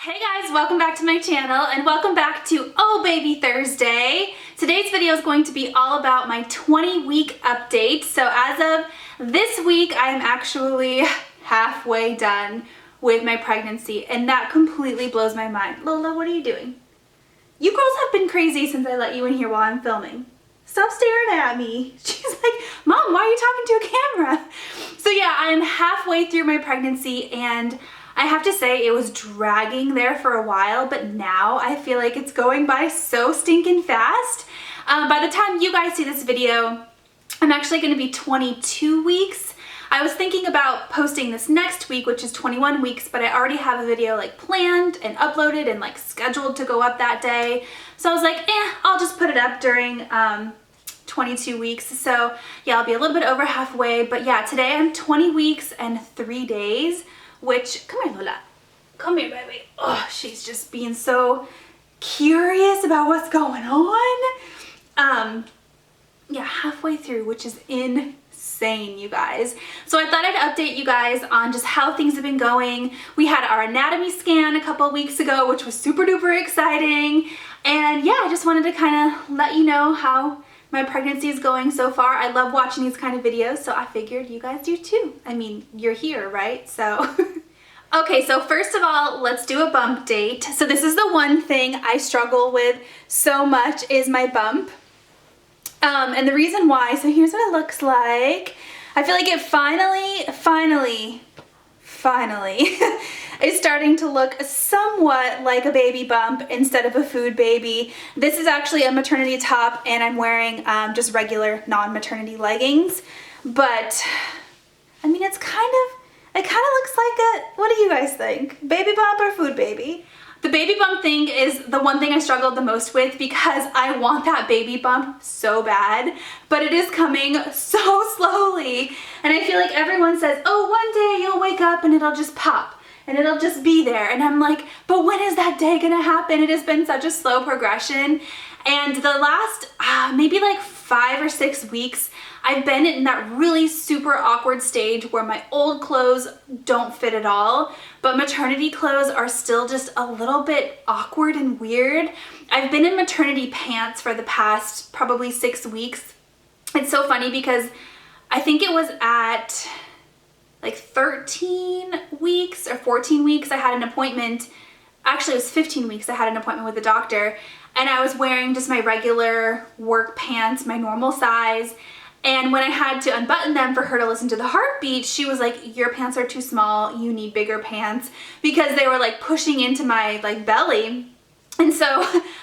Hey guys, welcome back to my channel and welcome back to Oh Baby Thursday. Today's video is going to be all about my 20-week update. So as of this week, I am actually halfway done with my pregnancy and that completely blows my mind. Lola, what are you doing? You girls have been crazy since I let you in here while I'm filming. Stop staring at me. She's like, Mom, why are you talking to a camera? So yeah, I am halfway through my pregnancy and I have to say it was dragging there for a while, but now I feel like it's going by so stinking fast. By the time you guys see this video, I'm actually going to be 22 weeks. I was thinking about posting this next week, which is 21 weeks, but I already have a video like planned and uploaded and like scheduled to go up that day. So I was like, I'll just put it up during 22 weeks. So yeah, I'll be a little bit over halfway, but yeah, today I'm 20 weeks and 3 days. Which, come here Lola, come here baby. Oh, she's just being so curious about what's going on. Yeah, halfway through, which is insane, you guys. So I thought I'd update you guys on just how things have been going. We had our anatomy scan a couple weeks ago, which was super duper exciting. And yeah, I just wanted to kind of let you know how my pregnancy is going so far. I love watching these kind of videos, so I figured you guys do too. I mean, you're here, right? So, okay, so first of all, let's do a bump date. So this is the one thing I struggle with so much is my bump. And the reason why, so here's what it looks like. I feel like it finally is starting to look somewhat like a baby bump instead of a food baby. This is actually a maternity top and I'm wearing just regular non-maternity leggings. But, I mean, it kind of looks like a, what do you guys think? Baby bump or food baby? The baby bump thing is the one thing I struggled the most with because I want that baby bump so bad, but it is coming so slowly. And I feel like everyone says, oh, one day you'll wake up and it'll just pop and it'll just be there. And I'm like, but when is that day gonna happen? It has been such a slow progression. And the last maybe like 5 or 6 weeks, I've been in that really super awkward stage where my old clothes don't fit at all, but maternity clothes are still just a little bit awkward and weird. I've been in maternity pants for the past probably 6 weeks. It's so funny because I think it was at like 13 weeks or 14 weeks I had an appointment. Actually, it was 15 weeks I had an appointment with the doctor and I was wearing just my regular work pants, my normal size. And when I had to unbutton them for her to listen to the heartbeat, she was like, your pants are too small, you need bigger pants, because they were like pushing into my like belly. And so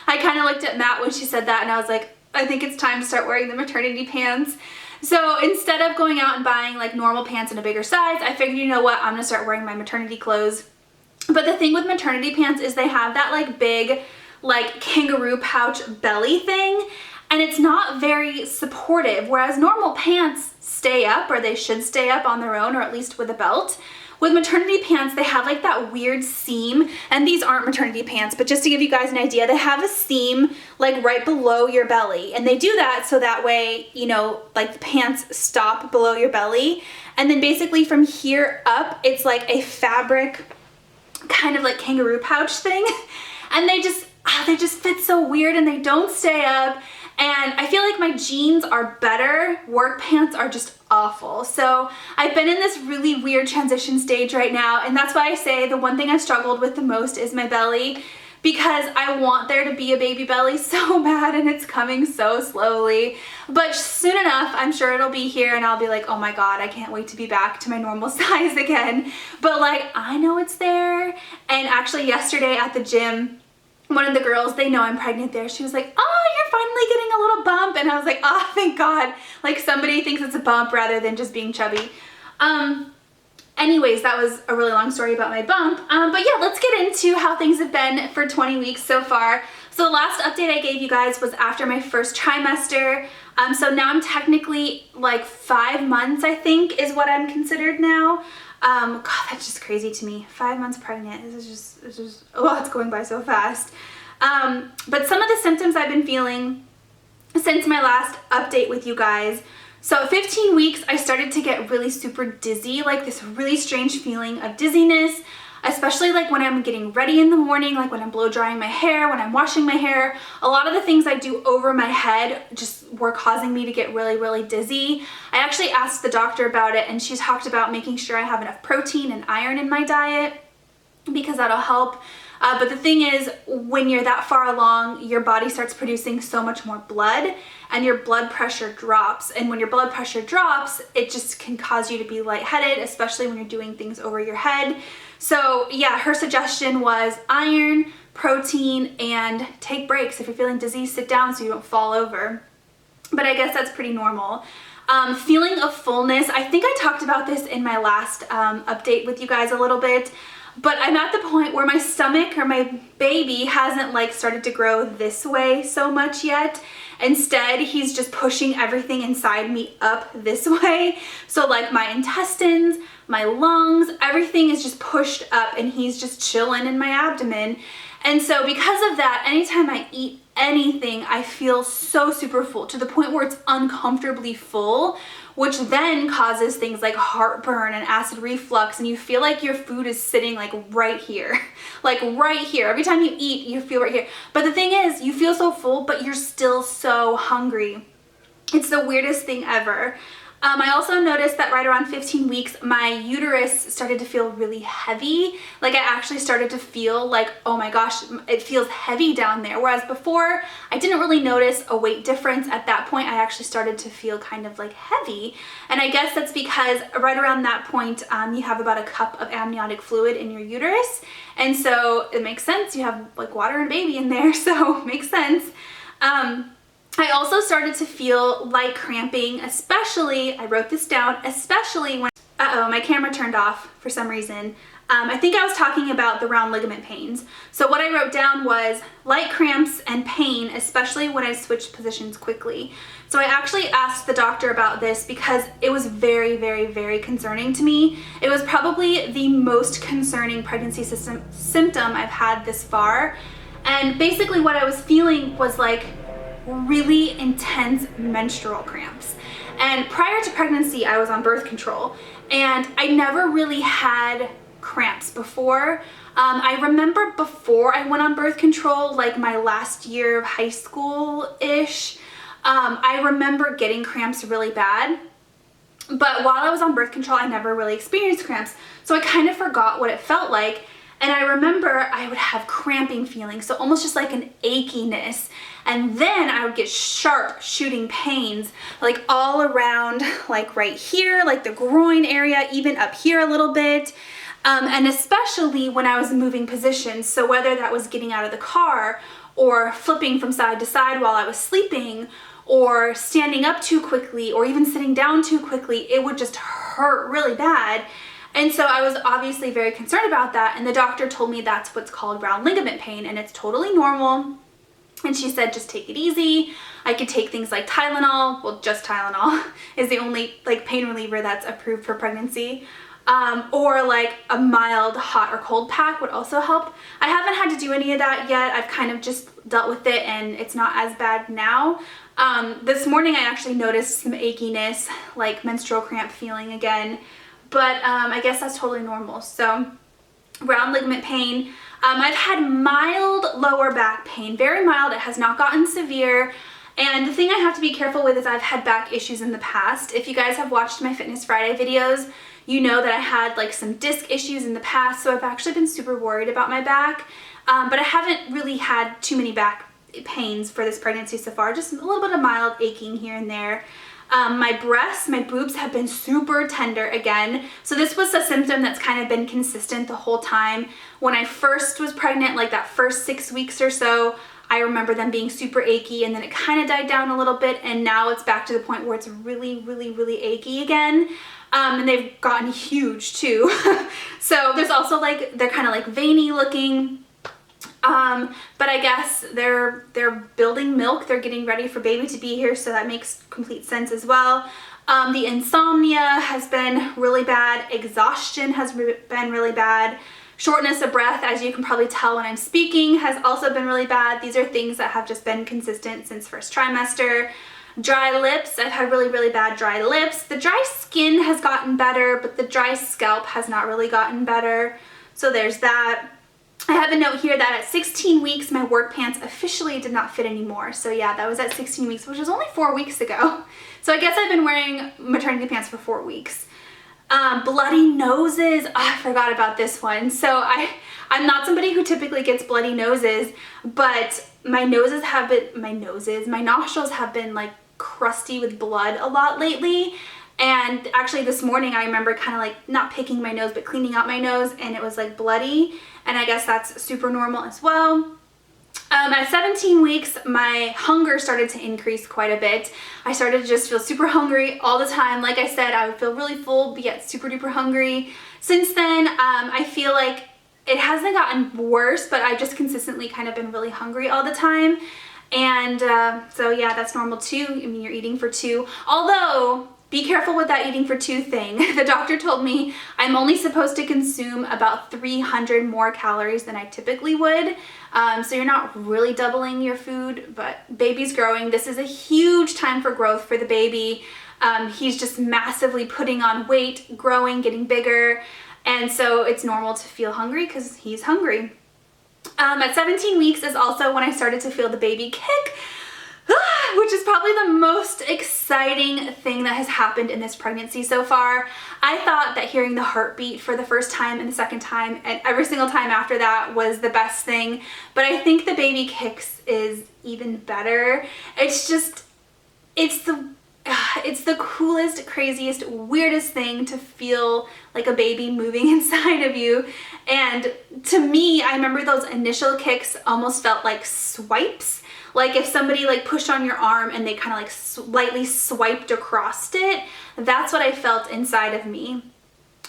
I kind of looked at Matt when she said that and I was like, I think it's time to start wearing the maternity pants. So instead of going out and buying like normal pants in a bigger size, I figured, you know what, I'm gonna start wearing my maternity clothes. But the thing with maternity pants is they have that like big like kangaroo pouch belly thing. And it's not very supportive, whereas normal pants stay up, or they should stay up on their own, or at least with a belt. With maternity pants, they have like that weird seam, and these aren't maternity pants, but just to give you guys an idea, they have a seam like right below your belly. And they do that so that way, you know, like the pants stop below your belly. And then basically from here up, it's like a fabric kind of like kangaroo pouch thing. And they just fit so weird and they don't stay up. And I feel like my jeans are better, work pants are just awful. So I've been in this really weird transition stage right now, and that's why I say the one thing I struggled with the most is my belly, because I want there to be a baby belly so bad and it's coming so slowly. But soon enough, I'm sure it'll be here and I'll be like, oh my God, I can't wait to be back to my normal size again. But like, I know it's there. And actually yesterday at the gym, one of the girls, they know I'm pregnant there, she was like, oh, you're finally getting a little bump. And I was like, oh, thank God. Like somebody thinks it's a bump rather than just being chubby. Anyways, that was a really long story about my bump. But yeah, let's get into how things have been for 20 weeks so far. So the last update I gave you guys was after my first trimester. So now I'm technically like 5 months, I think, is what I'm considered now. God, that's just crazy to me. 5 months pregnant. It's just, oh, it's going by so fast. But some of the symptoms I've been feeling since my last update with you guys. So at 15 weeks, I started to get really super dizzy, like this really strange feeling of dizziness. especially like when I'm getting ready in the morning, like when I'm blow drying my hair, when I'm washing my hair. A lot of the things I do over my head just were causing me to get really, really dizzy. I actually asked the doctor about it, and she talked about making sure I have enough protein and iron in my diet because that'll help. But the thing is, when you're that far along, your body starts producing so much more blood and your blood pressure drops. And when your blood pressure drops, it just can cause you to be lightheaded, especially when you're doing things over your head. So yeah, her suggestion was iron, protein, and take breaks. If you're feeling dizzy, sit down so you don't fall over. But I guess that's pretty normal. Feeling of fullness, I think I talked about this in my last update with you guys a little bit. But I'm at the point where my stomach or my baby hasn't like started to grow this way so much yet. Instead, he's just pushing everything inside me up this way. So like my intestines, my lungs, everything is just pushed up, and he's just chilling in my abdomen. And so because of that, anytime I eat anything, I feel so super full, to the point where it's uncomfortably full, which then causes things like heartburn and acid reflux, and you feel like your food is sitting like right here. Like right here. Every time you eat, you feel right here. But the thing is, you feel so full, but you're still so hungry. It's the weirdest thing ever. I also noticed that right around 15 weeks, my uterus started to feel really heavy. Like I actually started to feel like, oh my gosh, it feels heavy down there. Whereas before, I didn't really notice a weight difference. At that point, I actually started to feel kind of like heavy. And I guess that's because right around that point, you have about a cup of amniotic fluid in your uterus. And so it makes sense. You have like water and baby in there, so it makes sense. I also started to feel light cramping, especially, I wrote this down, especially when, my camera turned off for some reason. I think I was talking about the round ligament pains. So what I wrote down was light cramps and pain, especially when I switched positions quickly. So I actually asked the doctor about this because it was very, very, very concerning to me. It was probably the most concerning pregnancy symptom I've had this far. And basically what I was feeling was like really intense menstrual cramps. And prior to pregnancy, I was on birth control, and I never really had cramps before. I remember before I went on birth control, like my last year of high school-ish, I remember getting cramps really bad. But while I was on birth control, I never really experienced cramps. So I kind of forgot what it felt like. And I remember I would have cramping feelings, so almost just like an achiness. And then I would get sharp shooting pains, like all around, like right here, like the groin area, even up here a little bit. And especially when I was moving positions. So whether that was getting out of the car or flipping from side to side while I was sleeping, or standing up too quickly, or even sitting down too quickly, it would just hurt really bad. And so I was obviously very concerned about that, and the doctor told me that's what's called round ligament pain, and it's totally normal. And she said, just take it easy. I could take things like Tylenol. Well, just Tylenol is the only like pain reliever that's approved for pregnancy. Or like a mild hot or cold pack would also help. I haven't had to do any of that yet. I've kind of just dealt with it, and it's not as bad now. This morning I actually noticed some achiness, like menstrual cramp feeling again. But I guess that's totally normal. So round ligament pain. I've had mild lower back pain, very mild. It has not gotten severe. And the thing I have to be careful with is I've had back issues in the past. If you guys have watched my Fitness Friday videos, you know that I had like some disc issues in the past. So I've actually been super worried about my back. But I haven't really had too many back pains for this pregnancy so far. Just a little bit of mild aching here and there. My breasts, my boobs have been super tender again. So this was a symptom that's kind of been consistent the whole time. When I first was pregnant, like that first 6 weeks or so, I remember them being super achy, and then it kind of died down a little bit, and now it's back to the point where it's really, really, really achy again. And they've gotten huge too. So there's also like, they're kind of like veiny looking. But I guess they're building milk. They're getting ready for baby to be here, so that makes complete sense as well. The insomnia has been really bad. Exhaustion has been really bad. Shortness of breath, as you can probably tell when I'm speaking, has also been really bad. These are things that have just been consistent since first trimester. Dry lips, I've had really, really bad dry lips. The dry skin has gotten better, but the dry scalp has not really gotten better. So there's that. I have a note here that at 16 weeks, my work pants officially did not fit anymore. So yeah, that was at 16 weeks, which was only 4 weeks ago. So I guess I've been wearing maternity pants for 4 weeks. Bloody noses. Oh, I forgot about this one. So I'm not somebody who typically gets bloody noses, but my nostrils have been like crusty with blood a lot lately. And actually this morning I remember kind of like not picking my nose but cleaning out my nose, and it was like bloody, and I guess that's super normal as well. At 17 weeks, my hunger started to increase quite a bit. I started to just feel super hungry all the time. Like I said, I would feel really full but yet super duper hungry. Since then, I feel like it hasn't gotten worse, but I've just consistently kind of been really hungry all the time. And so yeah, that's normal too. I mean, you're eating for 2. Although, be careful with that eating for 2 thing. The doctor told me I'm only supposed to consume about 300 more calories than I typically would. So you're not really doubling your food, but baby's growing. This is a huge time for growth for the baby. He's just massively putting on weight, growing, getting bigger. And so it's normal to feel hungry because he's hungry. At 17 weeks is also when I started to feel the baby kick, which is probably the most exciting thing that has happened in this pregnancy so far. I thought that hearing the heartbeat for the first time and the second time and every single time after that was the best thing, but I think the baby kicks is even better. It's just, it's the coolest, craziest, weirdest thing to feel like a baby moving inside of you. And to me, I remember those initial kicks almost felt like swipes. Like if somebody like pushed on your arm and they kind of like slightly swiped across it, that's what I felt inside of me.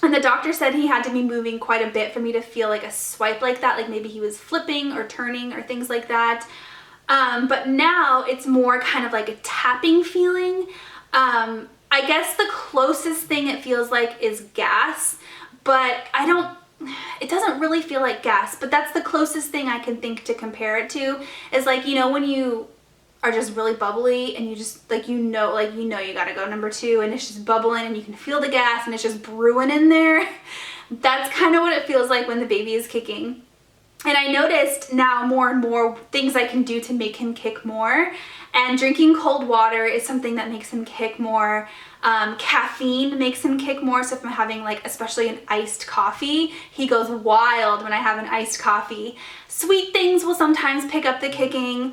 And the doctor said he had to be moving quite a bit for me to feel like a swipe like that, like maybe he was flipping or turning or things like that. But now it's more kind of like a tapping feeling. I guess the closest thing it feels like is gas, but it doesn't really feel like gas, but that's the closest thing I can think to compare it to, is like, you know, when you are just really bubbly and you just like, you know you gotta go number 2 and it's just bubbling and you can feel the gas and it's just brewing in there. That's kind of what it feels like when the baby is kicking. And I noticed now more and more things I can do to make him kick more. And drinking cold water is something that makes him kick more. Caffeine makes him kick more. So if I'm having like, especially an iced coffee, he goes wild when I have an iced coffee. Sweet things will sometimes pick up the kicking.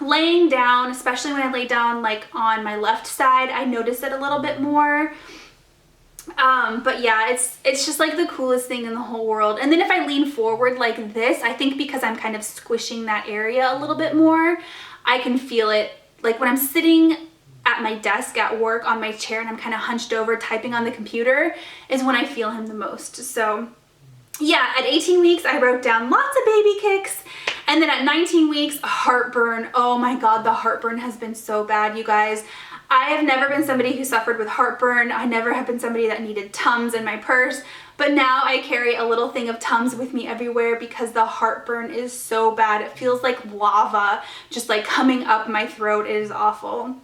Laying down, especially when I lay down like on my left side, I notice it a little bit more. But yeah, it's just like the coolest thing in the whole world. And then if I lean forward like this, I think because I'm kind of squishing that area a little bit more, I can feel it. Like when I'm sitting at my desk at work on my chair and I'm kind of hunched over typing on the computer is when I feel him the most. So yeah, at 18 weeks, I wrote down lots of baby kicks. And then at 19 weeks, heartburn. Oh my God, the heartburn has been so bad, you guys. I have never been somebody who suffered with heartburn. I never have been somebody that needed Tums in my purse, but now I carry a little thing of Tums with me everywhere because the heartburn is so bad. It feels like lava just like coming up my throat. It is awful.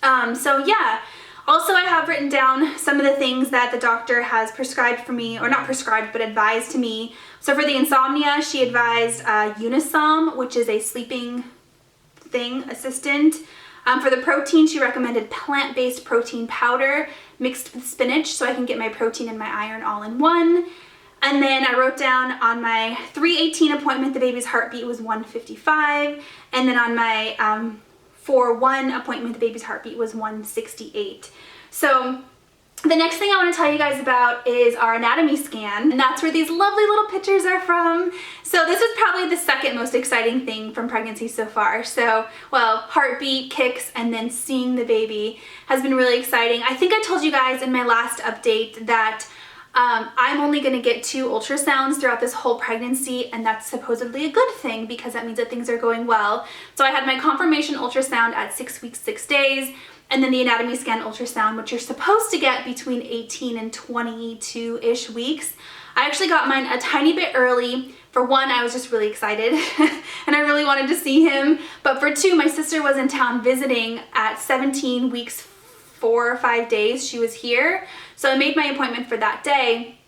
So yeah, also I have written down some of the things that the doctor has prescribed for me, or not prescribed, but advised to me. So for the insomnia, she advised Unisom, which is a sleeping thing assistant. For the protein, she recommended plant-based protein powder mixed with spinach so I can get my protein and my iron all in one. And then I wrote down on my 3/18 appointment, the baby's heartbeat was 155. And then on my 4/1 appointment, the baby's heartbeat was 168. So the next thing I want to tell you guys about is our anatomy scan, and that's where these lovely little pictures are from. So this is probably the second most exciting thing from pregnancy so far. So, well, heartbeat, kicks, and then seeing the baby has been really exciting. I think I told you guys in my last update that I'm only going to get 2 ultrasounds throughout this whole pregnancy, and that's supposedly a good thing because that means that things are going well. So I had my confirmation ultrasound at 6 weeks, 6 days, and then the anatomy scan ultrasound, which you're supposed to get between 18 and 22-ish weeks. I actually got mine a tiny bit early. For 1, I was just really excited and I really wanted to see him. But for 2, my sister was in town visiting at 17 weeks, 4 or 5 days. She was here. So I made my appointment for that day.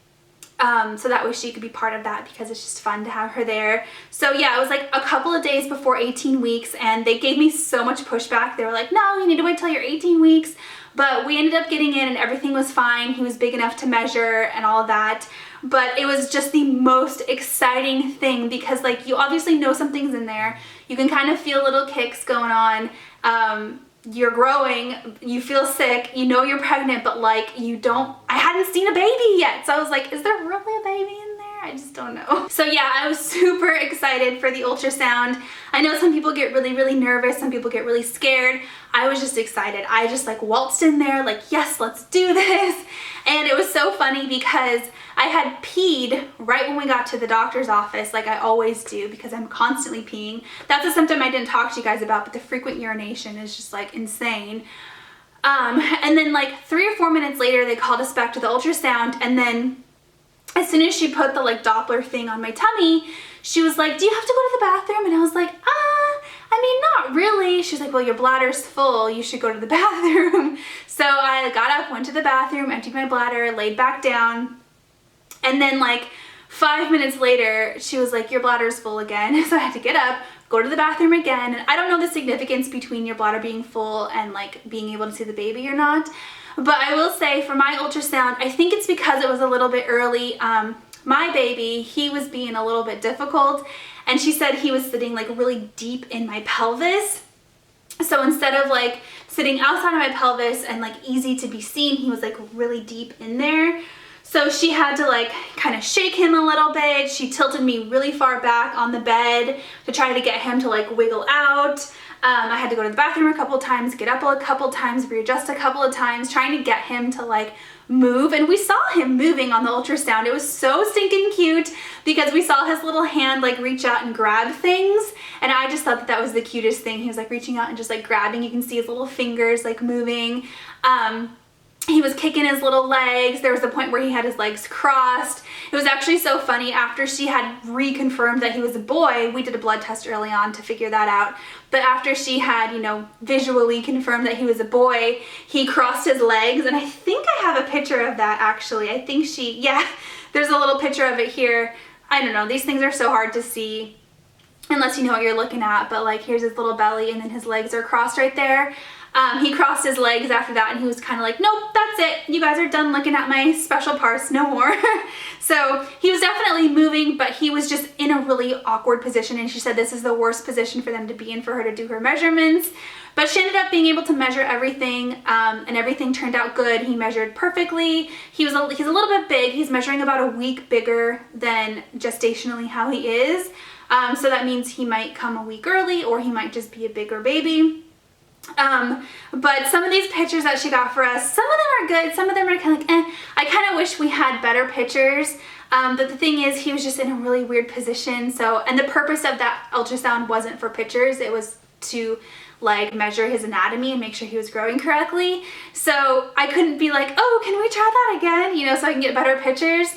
So that way she could be part of that because it's just fun to have her there. So yeah, it was like a couple of days before 18 weeks and they gave me so much pushback. They were like, no, you need to wait till you're 18 weeks. But we ended up getting in and everything was fine. He was big enough to measure and all that. But it was just the most exciting thing because like you obviously know something's in there. You can kind of feel little kicks going on. You're growing, you feel sick, you know you're pregnant, but like I hadn't seen a baby yet. So I was like, is there really a baby in there? I just don't know. So yeah, I was super excited for the ultrasound. I know some people get really, really nervous. Some people get really scared. I was just excited. I just like waltzed in there like, yes, let's do this. And it was so funny because I had peed right when we got to the doctor's office, like I always do because I'm constantly peeing. That's a symptom I didn't talk to you guys about, but the frequent urination is just like insane. And then like 3 or 4 minutes later, they called us back to the ultrasound. And then as soon as she put the like Doppler thing on my tummy, she was like, do you have to go to the bathroom? And I was like, I mean, not really. She's like, well, your bladder's full. You should go to the bathroom. So I got up, went to the bathroom, emptied my bladder, laid back down. And then like 5 minutes later, she was like, your bladder's full again. So I had to get up, go to the bathroom again. And I don't know the significance between your bladder being full and like being able to see the baby or not. But I will say for my ultrasound, I think it's because it was a little bit early. My baby, he was being a little bit difficult. And she said he was sitting like really deep in my pelvis. So instead of like sitting outside of my pelvis and like easy to be seen, he was like really deep in there. So she had to like kind of shake him a little bit. She tilted me really far back on the bed to try to get him to like wiggle out. I had to go to the bathroom a couple times, get up a couple times, readjust a couple of times, trying to get him to like move. And we saw him moving on the ultrasound. It was so stinking cute because we saw his little hand like reach out and grab things. And I just thought that that was the cutest thing. He was like reaching out and just like grabbing. You can see his little fingers like moving. He was kicking his little legs. There was a point where he had his legs crossed. It was actually so funny. After she had reconfirmed that he was a boy, we did a blood test early on to figure that out. But after she had, you know, visually confirmed that he was a boy, he crossed his legs. And I think I have a picture of that actually. I think yeah, there's a little picture of it here. I don't know. These things are so hard to see unless you know what you're looking at. But like here's his little belly and then his legs are crossed right there. He crossed his legs after that and he was kind of like, nope, that's it. You guys are done looking at my special parts, no more. So he was definitely moving, but he was just in a really awkward position. And she said this is the worst position for them to be in for her to do her measurements. But she ended up being able to measure everything and everything turned out good. He measured perfectly. He's a little bit big. He's measuring about a week bigger than gestationally how he is. So that means he might come a week early or he might just be a bigger baby. But some of these pictures that she got for us, some of them are good, some of them are kind of like, eh. I kind of wish we had better pictures. But the thing is, he was just in a really weird position. So, and the purpose of that ultrasound wasn't for pictures. It was to like measure his anatomy and make sure he was growing correctly. So I couldn't be like, oh, can we try that again? You know, so I can get better pictures.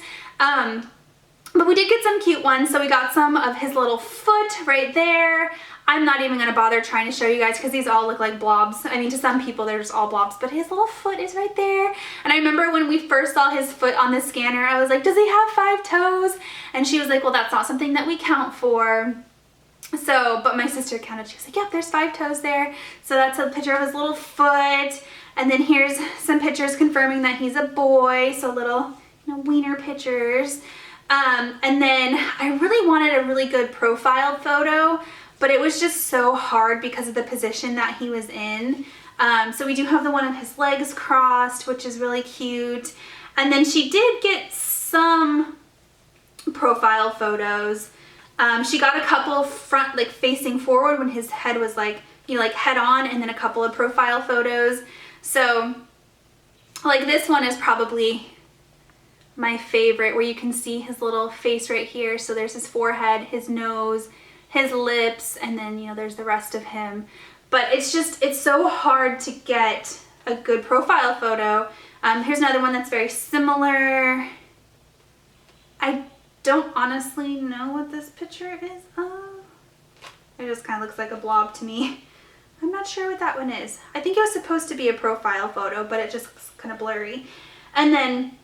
But we did get some cute ones. So we got some of his little foot right there. I'm not even going to bother trying to show you guys because these all look like blobs. I mean, to some people, they're just all blobs, but his little foot is right there. And I remember when we first saw his foot on the scanner, I was like, does he have 5 toes? And she was like, well, that's not something that we count for. So, but my sister counted. She was like, yep, there's 5 toes there. So that's a picture of his little foot. And then here's some pictures confirming that he's a boy. So little, you know, wiener pictures. And then I really wanted a really good profile photo, but it was just so hard because of the position that he was in. So we do have the one of his legs crossed, which is really cute. And then she did get some profile photos. She got a couple front, like facing forward when his head was like, you know, like head on, and then a couple of profile photos. So like this one is probably my favorite, where you can see his little face right here. So there's his forehead, his nose, his lips, and then, you know, there's the rest of him. But it's just, it's so hard to get a good profile photo. Here's another one that's very similar. I don't honestly know what this picture is of. It just kind of looks like a blob to me. I'm not sure what that one is. I think it was supposed to be a profile photo, but it just looks kind of blurry. And then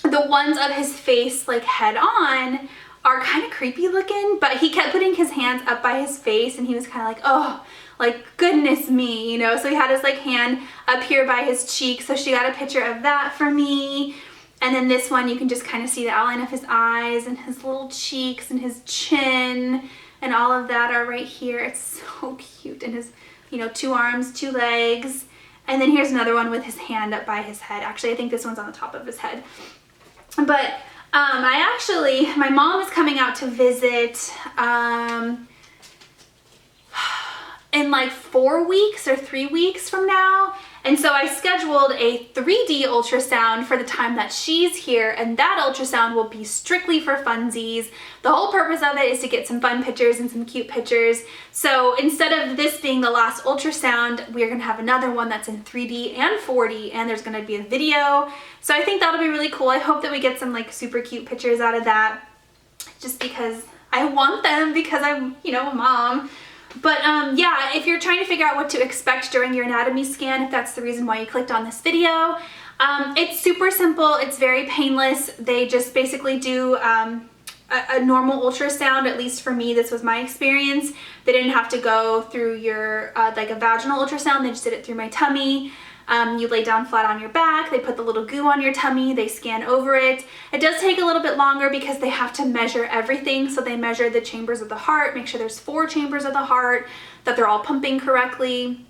the ones of his face like head on are kind of creepy looking, but he kept putting his hands up by his face and he was kind of like, oh, like goodness me, you know. So he had his like hand up here by his cheek, so she got a picture of that for me. And then this one, you can just kind of see the outline of his eyes and his little cheeks and his chin, and all of that are right here. It's so cute. And his, you know, 2 arms, 2 legs. And then here's another one with his hand up by his head. Actually, I think this one's on the top of his head. But my mom is coming out to visit in like 4 weeks or 3 weeks from now. And so I scheduled a 3D ultrasound for the time that she's here, and that ultrasound will be strictly for funsies. The whole purpose of it is to get some fun pictures and some cute pictures. So instead of this being the last ultrasound, we're gonna have another one that's in 3D and 4D, and there's gonna be a video. So I think that'll be really cool. I hope that we get some like super cute pictures out of that, just because I want them, because I'm, you know, a mom. But yeah, if you're trying to figure out what to expect during your anatomy scan, if that's the reason why you clicked on this video, it's super simple. It's very painless. They just basically do a normal ultrasound. At least for me, this was my experience. They didn't have to go through your like a vaginal ultrasound. They just did it through my tummy. You lay down flat on your back, they put the little goo on your tummy, they scan over it. It does take a little bit longer because they have to measure everything. So they measure the chambers of the heart, make sure there's 4 chambers of the heart, that they're all pumping correctly.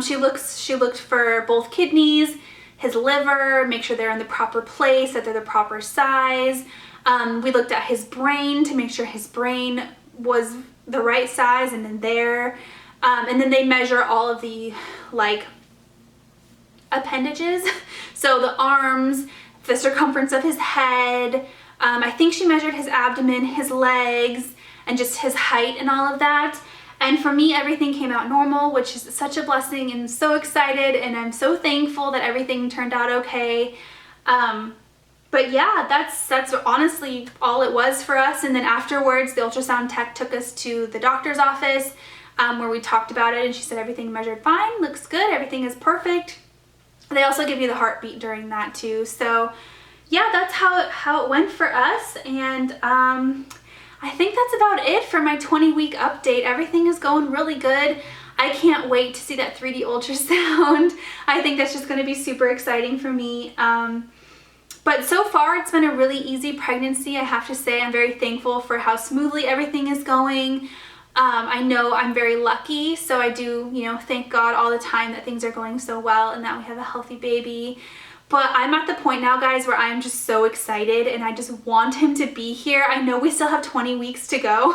She looked for both kidneys, his liver, make sure they're in the proper place, that they're the proper size. We looked at his brain to make sure his brain was the right size and in there. And then they measure all of the like appendages, so the arms, the circumference of his head. I think she measured his abdomen, his legs, and just his height and all of that. And for me, everything came out normal, which is such a blessing, and I'm so excited, and I'm so thankful that everything turned out okay. But yeah, that's honestly all it was for us. And then afterwards, the ultrasound tech took us to the doctor's office where we talked about it, and she said everything measured fine, looks good, everything is perfect. They also give you the heartbeat during that too. So yeah, that's how it went for us. And I think that's about it for my 20-week update. Everything is going really good. I can't wait to see that 3D ultrasound. I think that's just going to be super exciting for me. But so far, it's been a really easy pregnancy. I have to say, I'm very thankful for how smoothly everything is going. I know I'm very lucky, so I do, you know, thank God all the time that things are going so well and that we have a healthy baby. But I'm at the point now, guys, where I'm just so excited and I just want him to be here. I know we still have 20 weeks to go,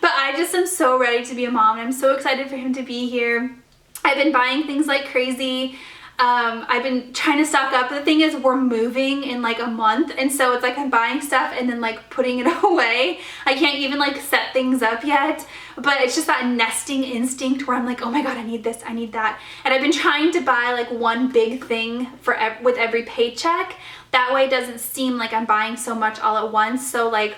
but I just am so ready to be a mom, and I'm so excited for him to be here. I've been buying things like crazy. I've been trying to stock up. The thing is, we're moving in like a month, and so it's like I'm buying stuff and then like putting it away. I can't even like set things up yet, but it's just that nesting instinct where I'm like, oh my God, I need this, I need that. And I've been trying to buy like one big thing for with every paycheck. That way it doesn't seem like I'm buying so much all at once. So like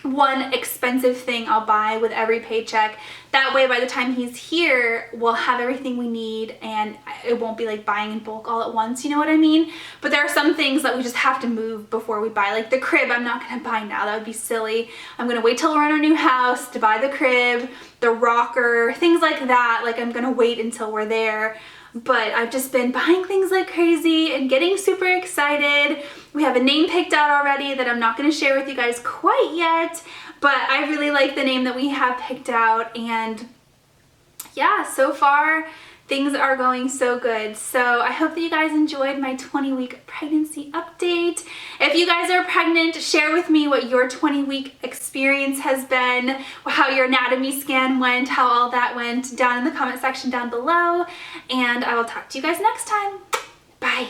one expensive thing I'll buy with every paycheck. That way by the time he's here, we'll have everything we need and it won't be like buying in bulk all at once, you know what I mean? But there are some things that we just have to move before we buy. Like the crib, I'm not gonna buy now, that would be silly. I'm gonna wait till we're in our new house to buy the crib, the rocker, things like that. Like I'm gonna wait until we're there. But I've just been buying things like crazy and getting super excited. We have a name picked out already that I'm not going to share with you guys quite yet, but I really like the name that we have picked out. And yeah, so far things are going so good. So I hope that you guys enjoyed my 20-week pregnancy update. If you guys are pregnant, share with me what your 20-week experience has been, how your anatomy scan went, how all that went down in the comment section down below. And I will talk to you guys next time.